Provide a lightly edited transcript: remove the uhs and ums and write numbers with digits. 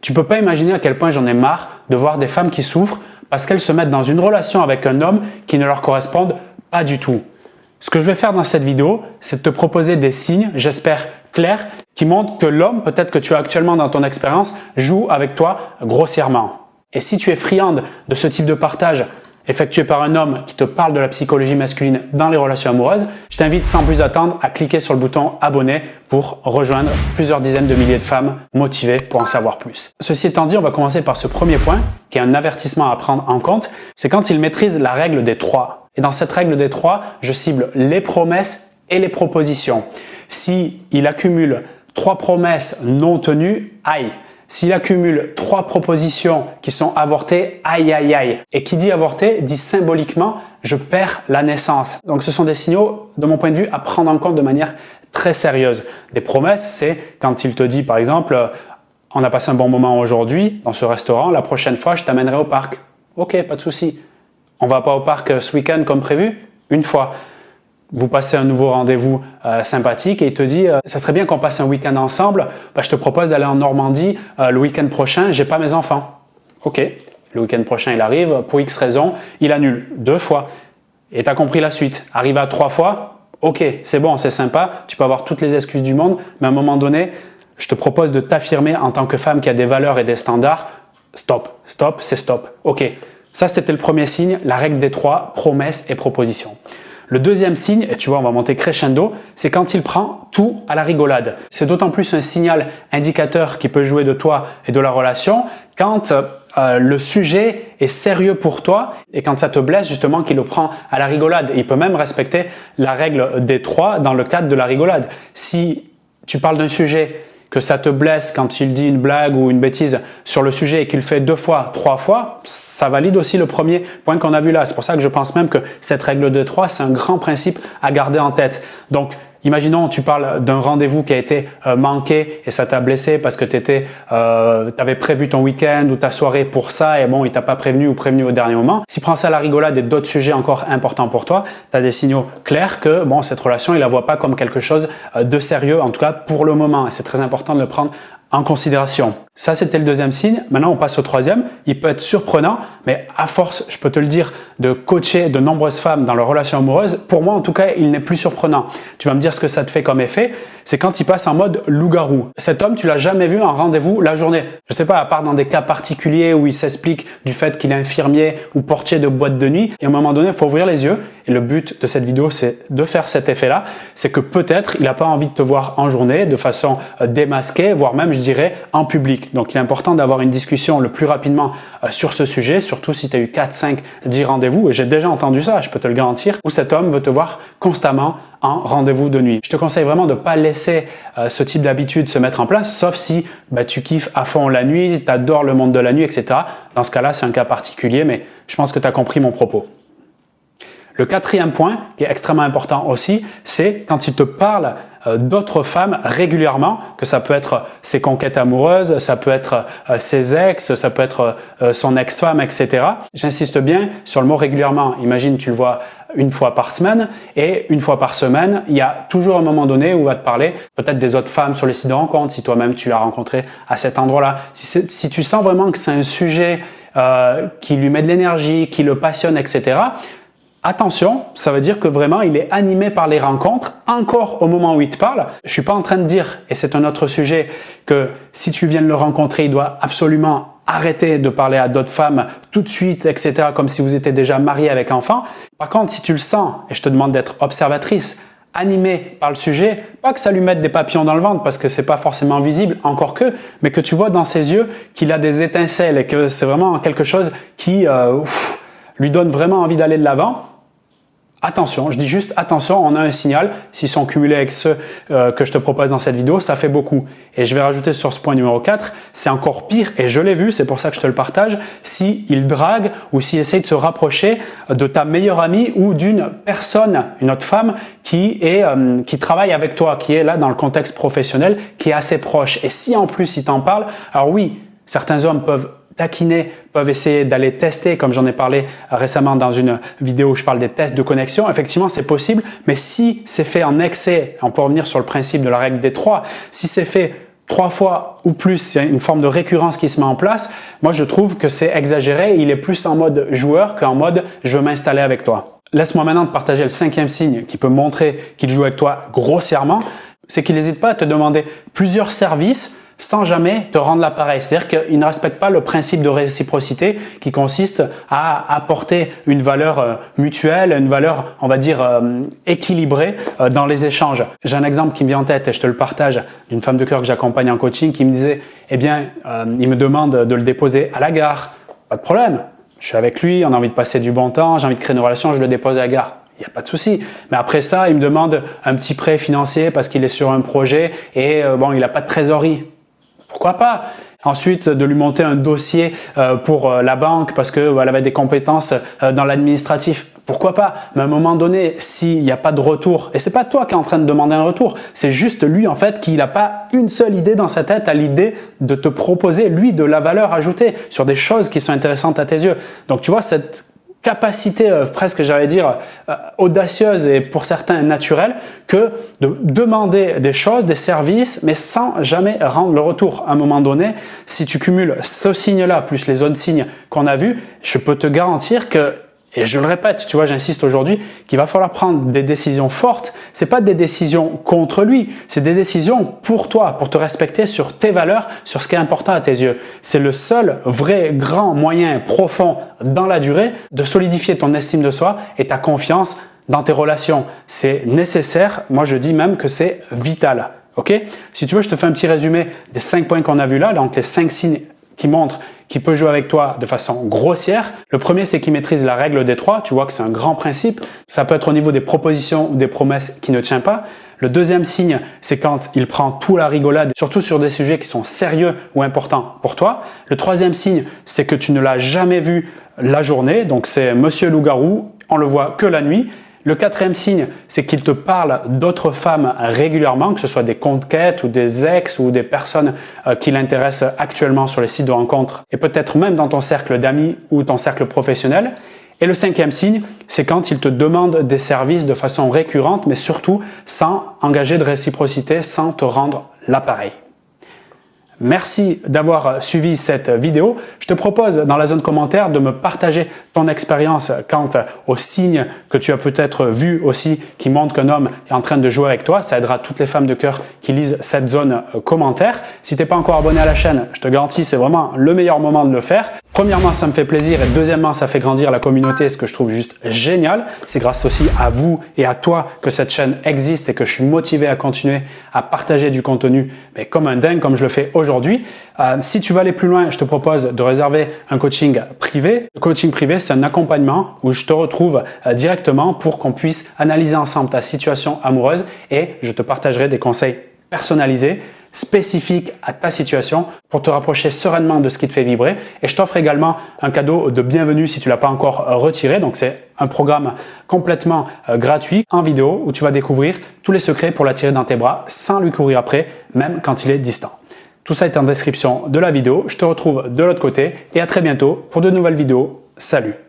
Tu peux pas imaginer à quel point j'en ai marre de voir des femmes qui souffrent parce qu'elles se mettent dans une relation avec un homme qui ne leur correspond pas du tout. Ce que je vais faire dans cette vidéo, c'est de te proposer des signes, j'espère clairs, qui montrent que l'homme, peut-être que tu as actuellement dans ton expérience, joue avec toi grossièrement. Et si tu es friande de ce type de partage effectué par un homme qui te parle de la psychologie masculine dans les relations amoureuses, je t'invite sans plus attendre à cliquer sur le bouton abonner pour rejoindre plusieurs dizaines de milliers de femmes motivées pour en savoir plus. Ceci étant dit, on va commencer par ce premier point qui est un avertissement à prendre en compte, c'est quand il maîtrise la règle des 3. Et dans cette règle des 3, je cible les promesses et les propositions. Si il accumule 3 promesses non tenues, aïe. S'il accumule 3 propositions qui sont avortées, aïe aïe aïe. Et qui dit avorté dit symboliquement je perds la naissance. Donc ce sont des signaux, de mon point de vue, à prendre en compte de manière très sérieuse. Des promesses, c'est quand il te dit par exemple on a passé un bon moment aujourd'hui dans ce restaurant, la prochaine fois je t'amènerai au parc. Ok, pas de souci. On va pas au parc ce week-end comme prévu? Une fois. Vous passez un nouveau rendez-vous sympathique et il te dit ça serait bien qu'on passe un week-end ensemble, je te propose d'aller en Normandie le week-end prochain, j'ai pas mes enfants. Ok, le week-end prochain il arrive, pour X raison, il annule 2 fois et tu as compris la suite. Arrive à 3 fois, ok, c'est bon, c'est sympa, tu peux avoir toutes les excuses du monde, mais à un moment donné, je te propose de t'affirmer en tant que femme qui a des valeurs et des standards. Stop, stop, c'est stop. Ok, ça c'était le premier signe, la règle des 3, promesses et propositions. Le deuxième signe, et tu vois on va monter crescendo, c'est quand il prend tout à la rigolade. C'est d'autant plus un signal indicateur qui peut jouer de toi et de la relation quand le sujet est sérieux pour toi et quand ça te blesse justement qu'il le prend à la rigolade. Et il peut même respecter la règle des 3 dans le cadre de la rigolade. Si tu parles d'un sujet que ça te blesse quand il dit une blague ou une bêtise sur le sujet et qu'il fait 2 fois, 3 fois, ça valide aussi le premier point qu'on a vu là. C'est pour ça que je pense même que cette règle de 3, c'est un grand principe à garder en tête. Donc, imaginons, tu parles d'un rendez-vous qui a été manqué et ça t'a blessé parce que t'avais prévu ton week-end ou ta soirée pour ça et bon, il t'a pas prévenu ou prévenu au dernier moment. Si tu prends ça à la rigolade et d'autres sujets encore importants pour toi, tu as des signaux clairs que bon, cette relation, il la voit pas comme quelque chose de sérieux, en tout cas pour le moment. Et c'est très important de le prendre en considération. Ça, c'était le deuxième signe. Maintenant, on passe au troisième. Il peut être surprenant, mais à force, je peux te le dire, de coacher de nombreuses femmes dans leur relation amoureuse, pour moi, en tout cas, il n'est plus surprenant. Tu vas me dire ce que ça te fait comme effet. C'est quand il passe en mode loup-garou. Cet homme, tu l'as jamais vu en rendez-vous la journée. Je sais pas, à part dans des cas particuliers où il s'explique du fait qu'il est infirmier ou portier de boîte de nuit. Et à un moment donné, il faut ouvrir les yeux. Et le but de cette vidéo, c'est de faire cet effet-là. C'est que peut-être, il n'a pas envie de te voir en journée de façon démasquée, voire même, je dirais, en public. Donc, il est important d'avoir une discussion le plus rapidement sur ce sujet, surtout si tu as eu 4, 5, 10 rendez-vous. Et j'ai déjà entendu ça, je peux te le garantir, où cet homme veut te voir constamment en rendez-vous de nuit. Je te conseille vraiment de ne pas laisser ce type d'habitude se mettre en place, sauf si tu kiffes à fond la nuit, tu adores le monde de la nuit, etc. Dans ce cas-là, c'est un cas particulier, mais je pense que tu as compris mon propos. Le quatrième point, qui est extrêmement important aussi, c'est quand il te parle d'autres femmes régulièrement, que ça peut être ses conquêtes amoureuses, ça peut être ses ex, ça peut être son ex-femme, etc. J'insiste bien sur le mot régulièrement. Imagine, tu le vois une fois par semaine et une fois par semaine, il y a toujours un moment donné où il va te parler peut-être des autres femmes sur les sites de rencontres, si toi-même tu l'as rencontré à cet endroit-là. Si tu sens vraiment que c'est un sujet qui lui met de l'énergie, qui le passionne, etc., attention, ça veut dire que vraiment il est animé par les rencontres encore au moment où il te parle. Je suis pas en train de dire, et c'est un autre sujet, que si tu viens de le rencontrer, il doit absolument arrêter de parler à d'autres femmes tout de suite, etc., comme si vous étiez déjà marié avec enfant. Par contre, si tu le sens, et je te demande d'être observatrice, animé par le sujet, pas que ça lui mette des papillons dans le ventre parce que c'est pas forcément visible, encore que, mais que tu vois dans ses yeux qu'il a des étincelles et que c'est vraiment quelque chose qui lui donne vraiment envie d'aller de l'avant. Attention, je dis juste attention, on a un signal. S'ils sont cumulés avec ceux que je te propose dans cette vidéo, ça fait beaucoup. Et je vais rajouter sur ce point numéro 4, c'est encore pire, et je l'ai vu, c'est pour ça que je te le partage, s'il drague ou s'il essaye de se rapprocher de ta meilleure amie ou d'une personne, une autre femme qui travaille avec toi, qui est là dans le contexte professionnel, qui est assez proche. Et si en plus il t'en parle, alors oui, certains hommes peuvent taquiner, peuvent essayer d'aller tester, comme j'en ai parlé récemment dans une vidéo où je parle des tests de connexion. Effectivement, c'est possible, mais si c'est fait en excès, on peut revenir sur le principe de la règle des 3, si c'est fait 3 fois ou plus, il y a une forme de récurrence qui se met en place, moi je trouve que c'est exagéré. Il est plus en mode joueur qu'en mode je veux m'installer avec toi. Laisse-moi maintenant te partager le 5e signe qui peut montrer qu'il joue avec toi grossièrement. C'est qu'il n'hésite pas à te demander plusieurs services sans jamais te rendre l'appareil. C'est-à-dire qu'il ne respecte pas le principe de réciprocité qui consiste à apporter une valeur mutuelle, une valeur, on va dire, équilibrée dans les échanges. J'ai un exemple qui me vient en tête et je te le partage d'une femme de cœur que j'accompagne en coaching qui me disait, eh bien, il me demande de le déposer à la gare. Pas de problème. Je suis avec lui, on a envie de passer du bon temps, j'ai envie de créer une relation, je le dépose à la gare. Il n'y a pas de souci. Mais après ça, il me demande un petit prêt financier parce qu'il est sur un projet et bon, il n'a pas de trésorerie. Pourquoi pas? Ensuite, de lui monter un dossier pour la banque parce qu'elle avait des compétences dans l'administratif. Pourquoi pas? Mais à un moment donné, s'il n'y a pas de retour, et c'est pas toi qui es en train de demander un retour, c'est juste lui en fait qui n'a pas une seule idée dans sa tête à l'idée de te proposer lui de la valeur ajoutée sur des choses qui sont intéressantes à tes yeux. Donc tu vois cette capacité presque j'allais dire audacieuse et pour certains naturelle que de demander des choses, des services mais sans jamais rendre le retour. À un moment donné, si tu cumules ce signe-là plus les autres signes qu'on a vus, je peux te garantir que, et je le répète, tu vois, j'insiste aujourd'hui, qu'il va falloir prendre des décisions fortes. C'est pas des décisions contre lui, c'est des décisions pour toi, pour te respecter sur tes valeurs, sur ce qui est important à tes yeux. C'est le seul vrai grand moyen profond dans la durée de solidifier ton estime de soi et ta confiance dans tes relations. C'est nécessaire, moi je dis même que c'est vital. Ok? Si tu veux, je te fais un petit résumé des 5 points qu'on a vus là, donc les 5 signes qui montre qu'il peut jouer avec toi de façon grossière. Le premier, c'est qu'il maîtrise la règle des 3. Tu vois que c'est un grand principe. Ça peut être au niveau des propositions ou des promesses qui ne tient pas. Le deuxième signe, c'est quand il prend tout à la rigolade, surtout sur des sujets qui sont sérieux ou importants pour toi. Le troisième signe, c'est que tu ne l'as jamais vu la journée. Donc, c'est Monsieur Loup-Garou. On le voit que la nuit. Le quatrième signe, c'est qu'il te parle d'autres femmes régulièrement, que ce soit des conquêtes ou des ex ou des personnes qui l'intéressent actuellement sur les sites de rencontres et peut-être même dans ton cercle d'amis ou ton cercle professionnel. Et le cinquième signe, c'est quand il te demande des services de façon récurrente, mais surtout sans engager de réciprocité, sans te rendre l'appareil. Merci d'avoir suivi cette vidéo. Je te propose dans la zone commentaire de me partager ton expérience quant aux signes que tu as peut-être vus aussi qui montrent qu'un homme est en train de jouer avec toi. Ça aidera toutes les femmes de cœur qui lisent cette zone commentaire. Si tu n'es pas encore abonné à la chaîne, je te garantis c'est vraiment le meilleur moment de le faire. Premièrement, ça me fait plaisir et deuxièmement, ça fait grandir la communauté, ce que je trouve juste génial. C'est grâce aussi à vous et à toi que cette chaîne existe et que je suis motivé à continuer à partager du contenu comme un dingue, comme je le fais aujourd'hui. Si tu veux aller plus loin, je te propose de réserver un coaching privé. Le coaching privé, c'est un accompagnement où je te retrouve directement pour qu'on puisse analyser ensemble ta situation amoureuse et je te partagerai des conseils personnalisés, spécifiques à ta situation pour te rapprocher sereinement de ce qui te fait vibrer. Et je t'offre également un cadeau de bienvenue si tu ne l'as pas encore retiré. Donc, c'est un programme complètement gratuit en vidéo où tu vas découvrir tous les secrets pour l'attirer dans tes bras sans lui courir après, même quand il est distant. Tout ça est en description de la vidéo. Je te retrouve de l'autre côté et à très bientôt pour de nouvelles vidéos. Salut!